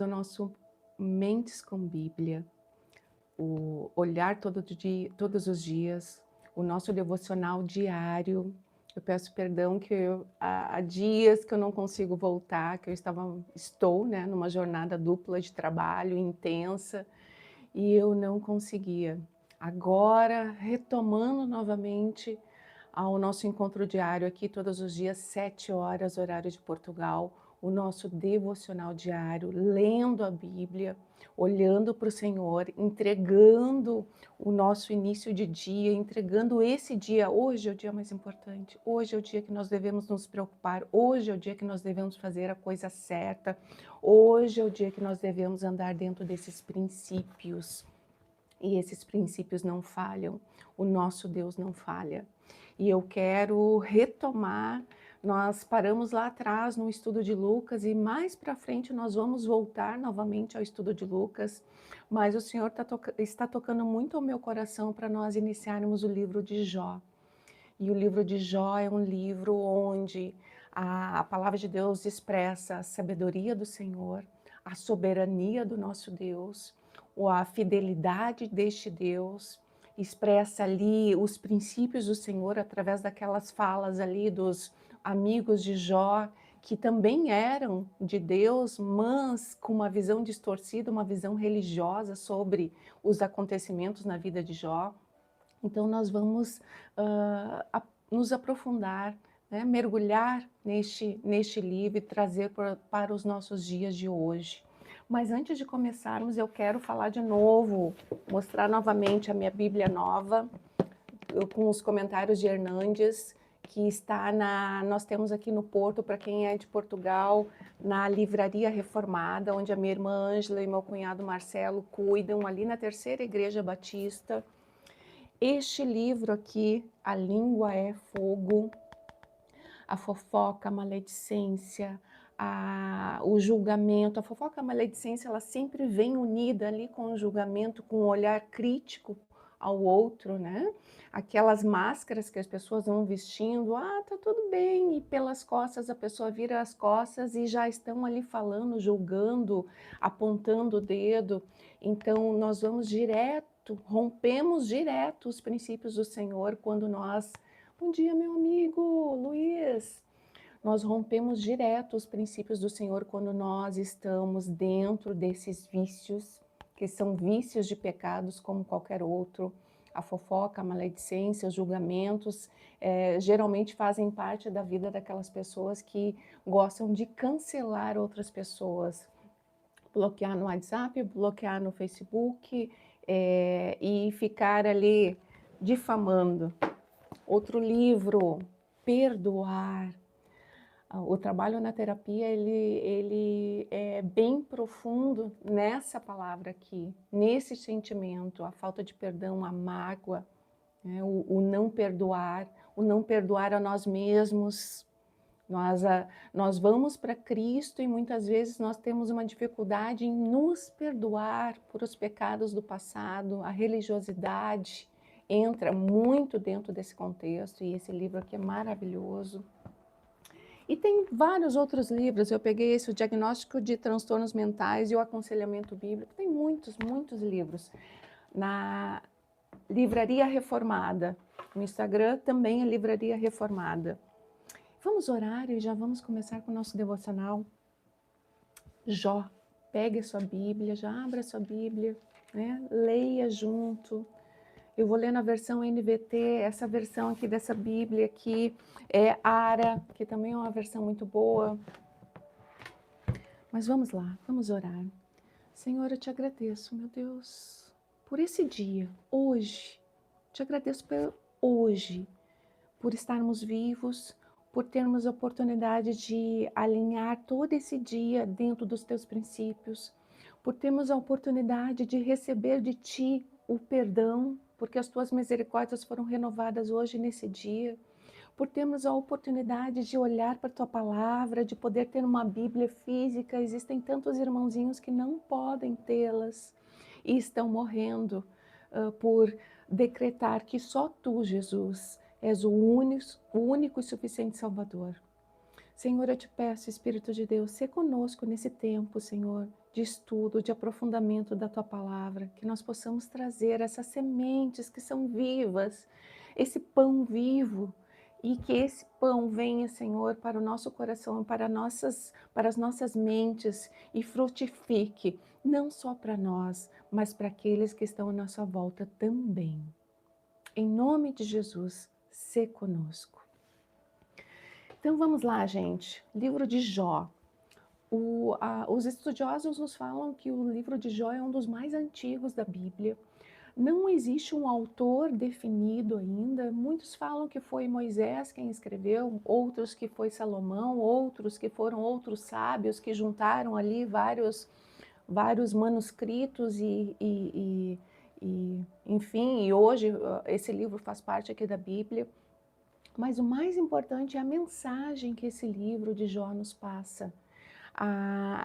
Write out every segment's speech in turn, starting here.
do nosso Mentes com Bíblia, o olhar todos os dias, o nosso devocional diário. Eu peço perdão que há dias que eu não consigo voltar, que estou, né, numa jornada dupla de trabalho intensa e eu não conseguia. Agora, retomando novamente ao nosso encontro diário aqui todos os dias, 7 horas, horário de Portugal, o nosso devocional diário, lendo a Bíblia, olhando para o Senhor, entregando o nosso início de dia, entregando esse dia. Hoje é o dia mais importante, hoje é o dia que nós devemos nos preocupar, hoje é o dia que nós devemos fazer a coisa certa, hoje é o dia que nós devemos andar dentro desses princípios. E esses princípios não falham, o nosso Deus não falha. E eu quero retomar, nós paramos lá atrás no estudo de Lucas e mais para frente nós vamos voltar novamente ao estudo de Lucas, mas o Senhor está tocando muito ao meu coração para nós iniciarmos o livro de Jó. E o livro de Jó é um livro onde a palavra de Deus expressa a sabedoria do Senhor, a soberania do nosso Deus, ou a fidelidade deste Deus, expressa ali os princípios do Senhor através daquelas falas ali dos amigos de Jó, que também eram de Deus, mas com uma visão distorcida, uma visão religiosa sobre os acontecimentos na vida de Jó. Então nós vamos nos aprofundar, né, mergulhar neste livro e trazer para os nossos dias de hoje. Mas antes de começarmos, eu quero falar de novo, mostrar novamente a minha Bíblia nova, com os comentários de Hernandes, que nós temos aqui no Porto, para quem é de Portugal, na Livraria Reformada, onde a minha irmã Ângela e meu cunhado Marcelo cuidam, ali na Terceira Igreja Batista. Este livro aqui, A Língua é Fogo, a fofoca, a maledicência, o julgamento. A fofoca, a maledicência, ela sempre vem unida ali com o julgamento, com o olhar crítico ao outro, né? Aquelas máscaras que as pessoas vão vestindo, tá tudo bem, e pelas costas a pessoa vira as costas e já estão ali falando, julgando, apontando o dedo. Então nós vamos rompemos direto os princípios do Senhor quando nós... Bom dia, meu amigo Luiz. Nós rompemos direto os princípios do Senhor quando nós estamos dentro desses vícios, que são vícios de pecados como qualquer outro. A fofoca, a maledicência, os julgamentos, geralmente fazem parte da vida daquelas pessoas que gostam de cancelar outras pessoas. Bloquear no WhatsApp, bloquear no Facebook, e ficar ali difamando. Outro livro, Perdoar. O trabalho na terapia, ele é bem profundo nessa palavra aqui, nesse sentimento, a falta de perdão, a mágoa, né? O não perdoar a nós mesmos. Nós vamos para Cristo e muitas vezes nós temos uma dificuldade em nos perdoar por os pecados do passado, a religiosidade entra muito dentro desse contexto e esse livro aqui é maravilhoso. E tem vários outros livros, eu peguei esse, o Diagnóstico de Transtornos Mentais e o Aconselhamento Bíblico, tem muitos, muitos livros. Na Livraria Reformada, no Instagram também é Livraria Reformada. Vamos orar e já vamos começar com o nosso devocional. Jó, pegue a sua Bíblia, já abra a sua Bíblia, né? Leia junto. Eu vou ler na versão NVT, essa versão aqui dessa Bíblia aqui é Ara, que também é uma versão muito boa. Mas vamos lá, vamos orar. Senhor, eu te agradeço, meu Deus, por esse dia, hoje. Te agradeço por hoje, por estarmos vivos, por termos a oportunidade de alinhar todo esse dia dentro dos teus princípios, por termos a oportunidade de receber de ti o perdão, porque as tuas misericórdias foram renovadas hoje nesse dia, por termos a oportunidade de olhar para a tua palavra, de poder ter uma Bíblia física. Existem tantos irmãozinhos que não podem tê-las e estão morrendo por decretar que só tu, Jesus, és o único e suficiente Salvador. Senhor, eu te peço, Espírito de Deus, ser conosco nesse tempo, Senhor, de estudo, de aprofundamento da Tua palavra, que nós possamos trazer essas sementes que são vivas, esse pão vivo, e que esse pão venha, Senhor, para o nosso coração, para as nossas mentes e frutifique, não só para nós, mas para aqueles que estão à nossa volta também. Em nome de Jesus, se conosco. Então vamos lá, gente. Livro de Jó. Os estudiosos nos falam que o livro de Jó é um dos mais antigos da Bíblia. Não existe um autor definido ainda. Muitos falam que foi Moisés quem escreveu, outros que foi Salomão, outros que foram outros sábios que juntaram ali vários manuscritos enfim, e hoje esse livro faz parte aqui da Bíblia. Mas o mais importante é a mensagem que esse livro de Jó nos passa.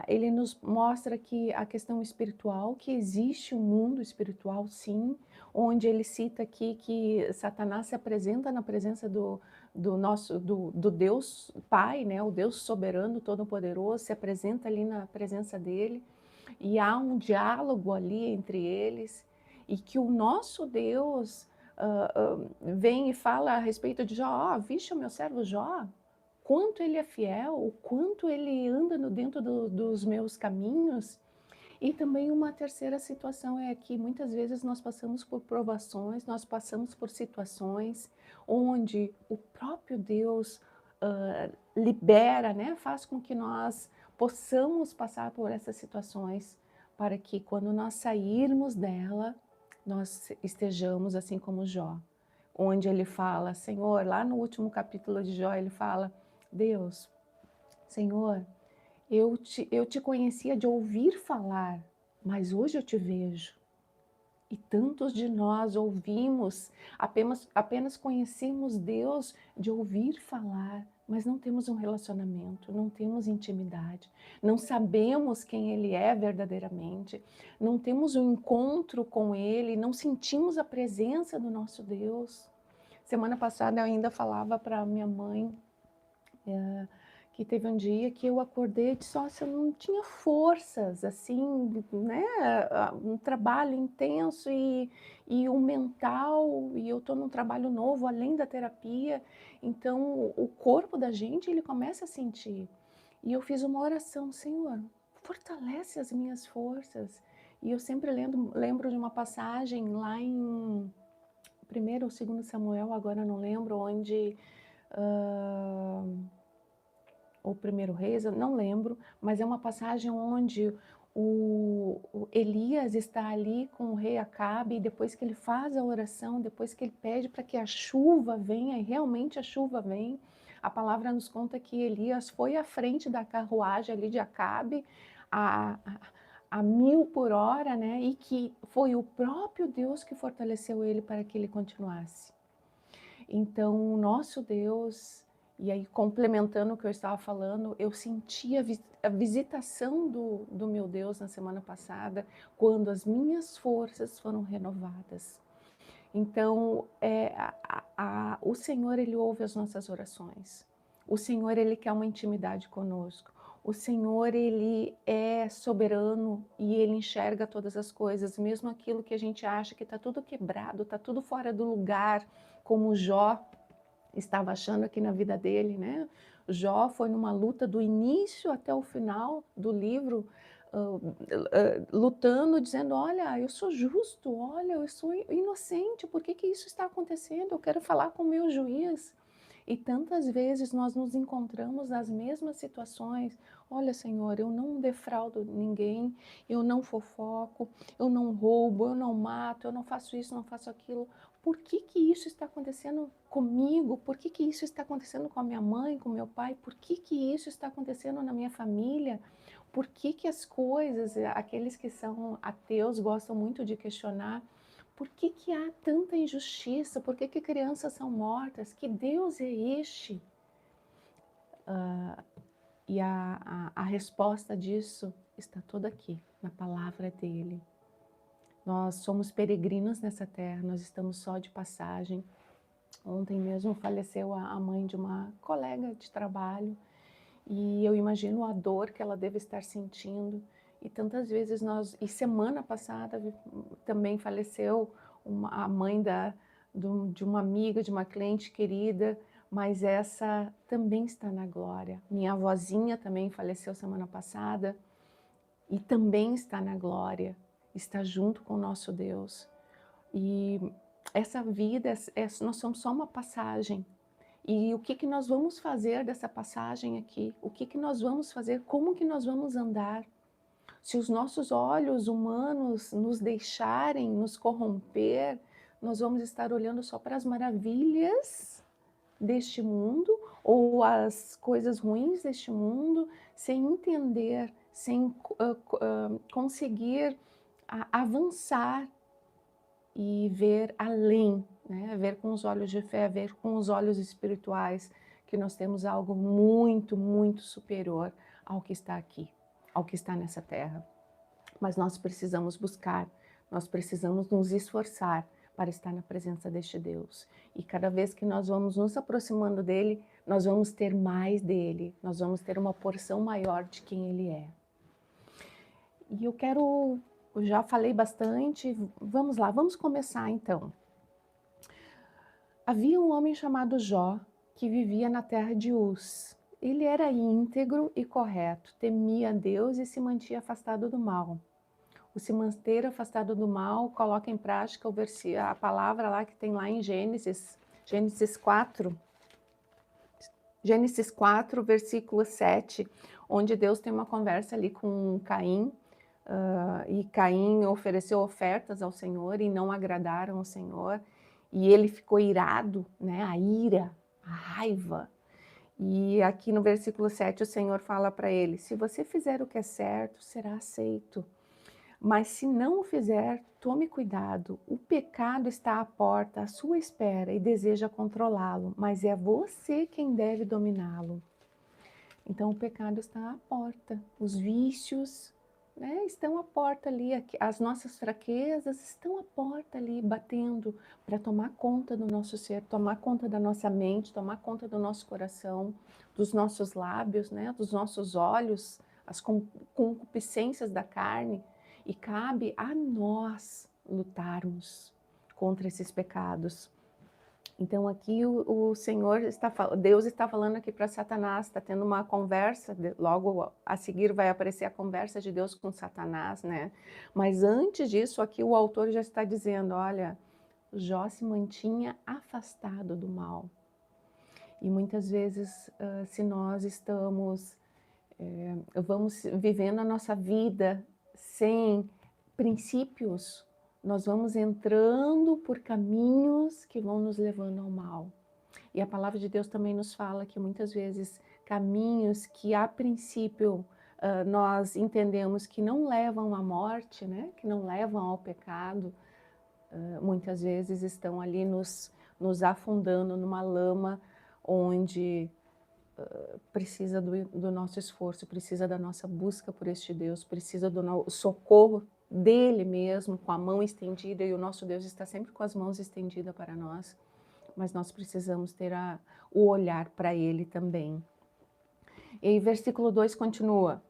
Ele nos mostra que a questão espiritual, que existe um mundo espiritual, sim, onde ele cita aqui que Satanás se apresenta na presença do Deus Pai, né? O Deus soberano, todo-poderoso, se apresenta ali na presença dele, e há um diálogo ali entre eles, e que o nosso Deus vem e fala a respeito de Jó: vixe, o meu servo Jó, quanto ele é fiel, o quanto ele anda dentro dos meus caminhos. E também uma terceira situação é que muitas vezes nós passamos por provações, nós passamos por situações onde o próprio Deus libera, né, faz com que nós possamos passar por essas situações, para que quando nós sairmos dela, nós estejamos assim como Jó, onde ele fala, Senhor, lá no último capítulo de Jó, ele fala, Deus, Senhor, eu te conhecia de ouvir falar, mas hoje eu te vejo. E tantos de nós ouvimos, apenas conhecemos Deus de ouvir falar, mas não temos um relacionamento, não temos intimidade, não sabemos quem Ele é verdadeiramente, não temos um encontro com Ele, não sentimos a presença do nosso Deus. Semana passada eu ainda falava para minha mãe, que teve um dia que eu acordei e disse, nossa, eu não tinha forças, assim, né, um trabalho intenso e um mental, e eu estou num trabalho novo, além da terapia, então o corpo da gente, ele começa a sentir. E eu fiz uma oração, Senhor, fortalece as minhas forças. E eu sempre lembro de uma passagem lá em 1º ou 2º Samuel, agora não lembro, onde... ou Primeiro Reis, eu não lembro, mas é uma passagem onde o Elias está ali com o rei Acabe, e depois que ele faz a oração, depois que ele pede para que a chuva venha, e realmente a chuva vem, a palavra nos conta que Elias foi à frente da carruagem ali de Acabe, a 1000 por hora, né? E que foi o próprio Deus que fortaleceu ele para que ele continuasse. Então, o nosso Deus, e aí complementando o que eu estava falando, eu senti a visitação do meu Deus na semana passada, quando as minhas forças foram renovadas. Então, o Senhor, Ele ouve as nossas orações. O Senhor, Ele quer uma intimidade conosco. O Senhor, Ele é soberano e Ele enxerga todas as coisas, mesmo aquilo que a gente acha que está tudo quebrado, está tudo fora do lugar, como Jó estava achando aqui na vida dele, né? Jó foi numa luta do início até o final do livro, lutando, dizendo, olha, eu sou justo, olha, eu sou inocente, por que isso está acontecendo? Eu quero falar com o meu juiz. E tantas vezes nós nos encontramos nas mesmas situações. Olha, Senhor, eu não defraudo ninguém, eu não fofoco, eu não roubo, eu não mato, eu não faço isso, não faço aquilo. Por que isso está acontecendo comigo? Por que isso está acontecendo com a minha mãe, com meu pai? Por que isso está acontecendo na minha família? Por que as coisas, aqueles que são ateus gostam muito de questionar, por que há tanta injustiça? Por que crianças são mortas? Que Deus é este? E a resposta disso está toda aqui, na palavra dele. Nós somos peregrinos nessa terra, nós estamos só de passagem. Ontem mesmo faleceu a mãe de uma colega de trabalho, e eu imagino a dor que ela deve estar sentindo. E tantas vezes e semana passada também faleceu a mãe de uma amiga, de uma cliente querida, mas essa também está na glória. Minha avózinha também faleceu semana passada e também está na glória, está junto com o nosso Deus. E essa vida, nós somos só uma passagem. E o que nós vamos fazer dessa passagem aqui? O que nós vamos fazer? Como que nós vamos andar? Se os nossos olhos humanos nos deixarem nos corromper, nós vamos estar olhando só para as maravilhas deste mundo ou as coisas ruins deste mundo, sem entender, sem conseguir avançar e ver além, né? Ver com os olhos de fé, ver com os olhos espirituais, que nós temos algo muito, muito superior ao que está aqui, ao que está nessa terra. Mas nós precisamos buscar, nós precisamos nos esforçar para estar na presença deste Deus. E cada vez que nós vamos nos aproximando dele, nós vamos ter mais dele, nós vamos ter uma porção maior de quem ele é. E eu já falei bastante, vamos lá, vamos começar então. Havia um homem chamado Jó, que vivia na terra de Uz. Ele era íntegro e correto, temia Deus e se mantinha afastado do mal. O se manter afastado do mal coloca em prática a palavra lá que tem lá em Gênesis 4, versículo 7, onde Deus tem uma conversa ali com Caim, e Caim ofereceu ofertas ao Senhor e não agradaram ao Senhor, e ele ficou irado, né? A ira, a raiva. E aqui no versículo 7 o Senhor fala para ele: se você fizer o que é certo, será aceito. Mas se não o fizer, tome cuidado. O pecado está à porta, à sua espera, e deseja controlá-lo, mas é você quem deve dominá-lo. Então o pecado está à porta, os vícios, né, estão à porta ali, as nossas fraquezas estão à porta ali, batendo para tomar conta do nosso ser, tomar conta da nossa mente, tomar conta do nosso coração, dos nossos lábios, né, dos nossos olhos, as concupiscências da carne. E cabe a nós lutarmos contra esses pecados. Então aqui Deus está falando aqui para Satanás, está tendo uma conversa, logo a seguir vai aparecer a conversa de Deus com Satanás, né? Mas antes disso, aqui o autor já está dizendo, olha, Jó se mantinha afastado do mal. E muitas vezes, se nós vamos vivendo a nossa vida sem princípios, nós vamos entrando por caminhos que vão nos levando ao mal. E a palavra de Deus também nos fala que muitas vezes caminhos que a princípio nós entendemos que não levam à morte, né? Que não levam ao pecado, muitas vezes estão ali nos afundando numa lama onde precisa do nosso esforço, precisa da nossa busca por este Deus, precisa do socorro dele mesmo, com a mão estendida, e o nosso Deus está sempre com as mãos estendidas para nós, mas nós precisamos ter o olhar para ele também. E aí, versículo 2 continua: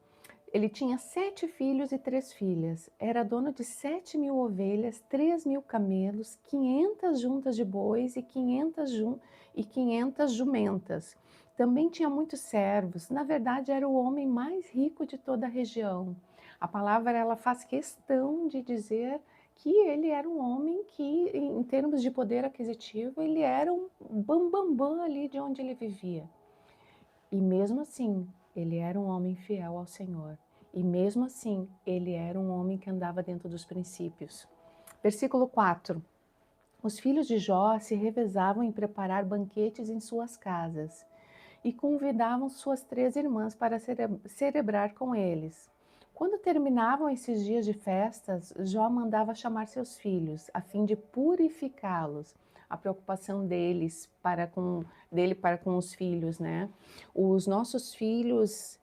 ele tinha 7 filhos e 3 filhas, era dono de 7.000 ovelhas, 3.000 camelos, 500 juntas de bois e 500 jumentas. Também tinha muitos servos, na verdade era o homem mais rico de toda a região. A palavra ela faz questão de dizer que ele era um homem que, em termos de poder aquisitivo, ele era um bambambam ali de onde ele vivia. E mesmo assim, ele era um homem fiel ao Senhor. E mesmo assim, ele era um homem que andava dentro dos princípios. Versículo 4. Os filhos de Jó se revezavam em preparar banquetes em suas casas e convidavam suas 3 irmãs para celebrar com eles. Quando terminavam esses dias de festas, Jó mandava chamar seus filhos, a fim de purificá-los. A preocupação dele para com os filhos, né? Os nossos filhos,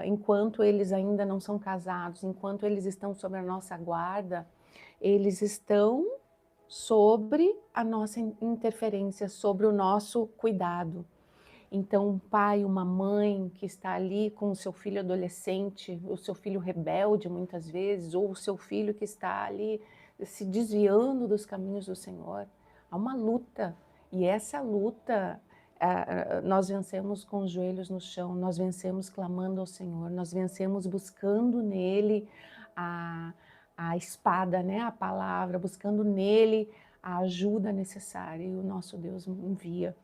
enquanto eles ainda não são casados, enquanto eles estão sob a nossa guarda, eles estão sobre a nossa interferência, sobre o nosso cuidado. Então, um pai, uma mãe que está ali com o seu filho adolescente, o seu filho rebelde muitas vezes, ou o seu filho que está ali se desviando dos caminhos do Senhor. Há uma luta, e essa luta nós vencemos com os joelhos no chão, nós vencemos clamando ao Senhor, nós vencemos buscando nele a, a espada, né, a palavra, buscando nele a ajuda necessária, e o nosso Deus envia.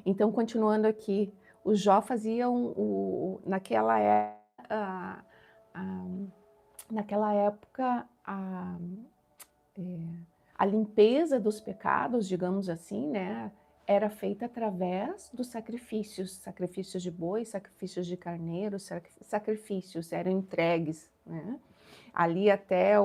Então, continuando aqui, o Jó fazia a- naquela época a limpeza dos pecados, digamos assim, né, era feita através dos sacrifícios, sacrifícios de boi, sacrifícios de carneiro, sacrifícios eram entregues, né? Ali até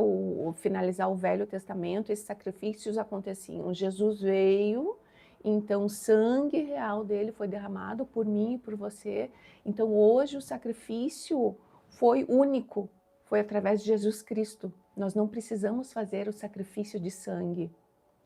finalizar o Velho Testamento, esses sacrifícios aconteciam. Jesus veio, então o sangue real dele foi derramado por mim e por você. Então hoje o sacrifício foi único, foi através de Jesus Cristo. Nós não precisamos fazer o sacrifício de sangue.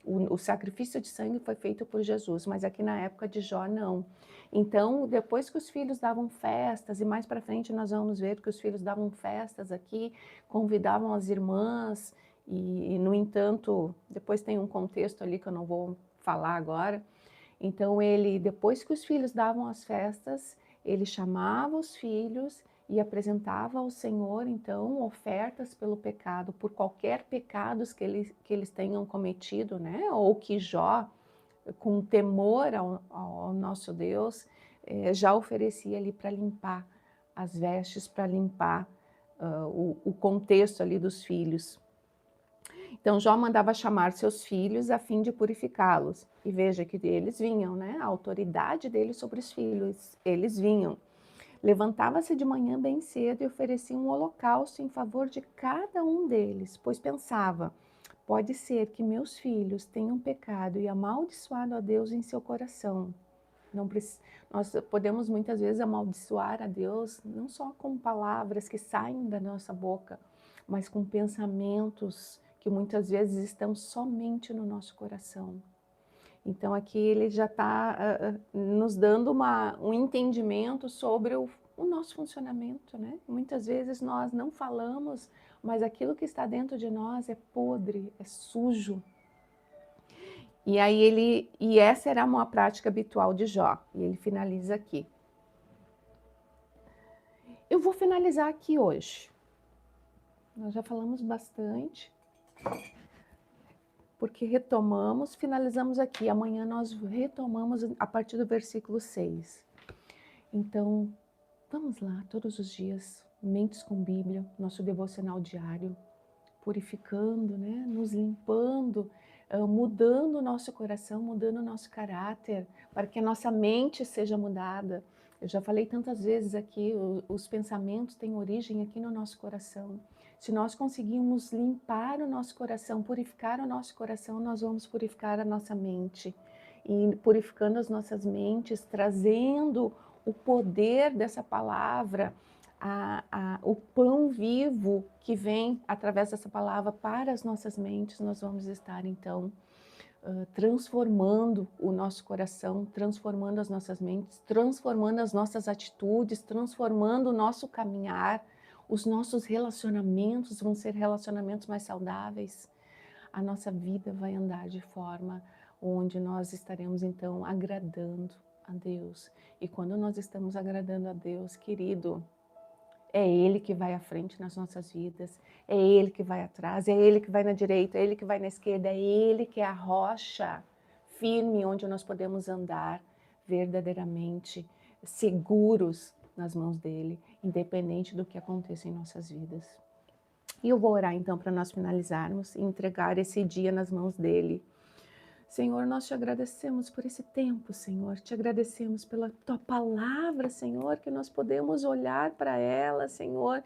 O sacrifício de sangue foi feito por Jesus, mas aqui na época de Jó não. Então, depois que os filhos davam festas, e mais para frente nós vamos ver que os filhos davam festas aqui, convidavam as irmãs, no entanto, depois tem um contexto ali que eu não vou falar agora. Então, depois que os filhos davam as festas, ele chamava os filhos e apresentava ao Senhor, então, ofertas pelo pecado, por qualquer pecados que eles tenham cometido, né? Ou que Jó, com temor ao nosso Deus, já oferecia ali para limpar as vestes, para limpar o contexto ali dos filhos. Então Jó mandava chamar seus filhos a fim de purificá-los. E veja que eles vinham, né? A autoridade deles sobre os filhos, eles vinham. Levantava-se de manhã bem cedo e oferecia um holocausto em favor de cada um deles, pois pensava: pode ser que meus filhos tenham pecado e amaldiçoado a Deus em seu coração. Nós podemos muitas vezes amaldiçoar a Deus não só com palavras que saem da nossa boca, mas com pensamentos que muitas vezes estão somente no nosso coração. Então aqui ele já está nos dando um entendimento sobre o nosso funcionamento, né? Muitas vezes nós não falamos, mas aquilo que está dentro de nós é podre, é sujo. E essa era uma prática habitual de Jó. E ele finaliza aqui. Eu vou finalizar aqui hoje. Nós já falamos bastante, porque finalizamos aqui. Amanhã nós retomamos a partir do versículo 6. Então, vamos lá, todos os dias, Mentes com Bíblia, nosso devocional diário, purificando, né? Nos limpando, mudando o nosso coração, mudando o nosso caráter, para que a nossa mente seja mudada. Eu já falei tantas vezes aqui, os pensamentos têm origem aqui no nosso coração. Se nós conseguirmos limpar o nosso coração, purificar o nosso coração, nós vamos purificar a nossa mente. E purificando as nossas mentes, trazendo o poder dessa palavra, o pão vivo que vem através dessa palavra para as nossas mentes, nós vamos estar então transformando o nosso coração, transformando as nossas mentes, transformando as nossas atitudes, transformando o nosso caminhar. Os nossos relacionamentos vão ser relacionamentos mais saudáveis. A nossa vida vai andar de forma onde nós estaremos então agradando a Deus. E quando nós estamos agradando a Deus, querido, é Ele que vai à frente nas nossas vidas, é Ele que vai atrás, é Ele que vai na direita, é Ele que vai na esquerda, é Ele que é a rocha firme onde nós podemos andar verdadeiramente seguros nas mãos dEle, independente do que aconteça em nossas vidas. E eu vou orar então para nós finalizarmos e entregar esse dia nas mãos dEle. Senhor, nós te agradecemos por esse tempo, Senhor. Te agradecemos pela tua palavra, Senhor, que nós podemos olhar para ela, Senhor,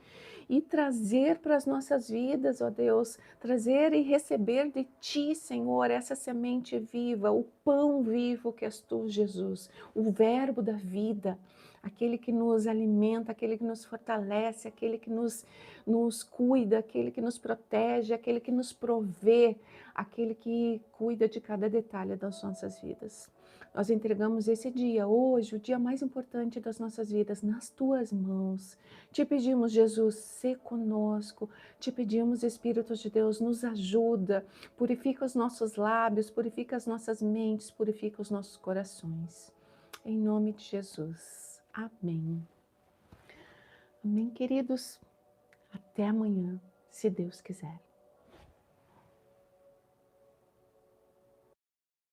e trazer para as nossas vidas, ó Deus, trazer e receber de ti, Senhor, essa semente viva, o pão vivo que és tu, Jesus, o verbo da vida, aquele que nos alimenta, aquele que nos fortalece, aquele que nos cuida, aquele que nos protege, aquele que nos provê, aquele que cuida de cada detalhe das nossas vidas. Nós entregamos esse dia, hoje, o dia mais importante das nossas vidas, nas tuas mãos. Te pedimos, Jesus, sê conosco. Te pedimos, Espírito de Deus, nos ajuda. Purifica os nossos lábios, purifica as nossas mentes, purifica os nossos corações. Em nome de Jesus. Amém. Amém, queridos. Até amanhã, se Deus quiser.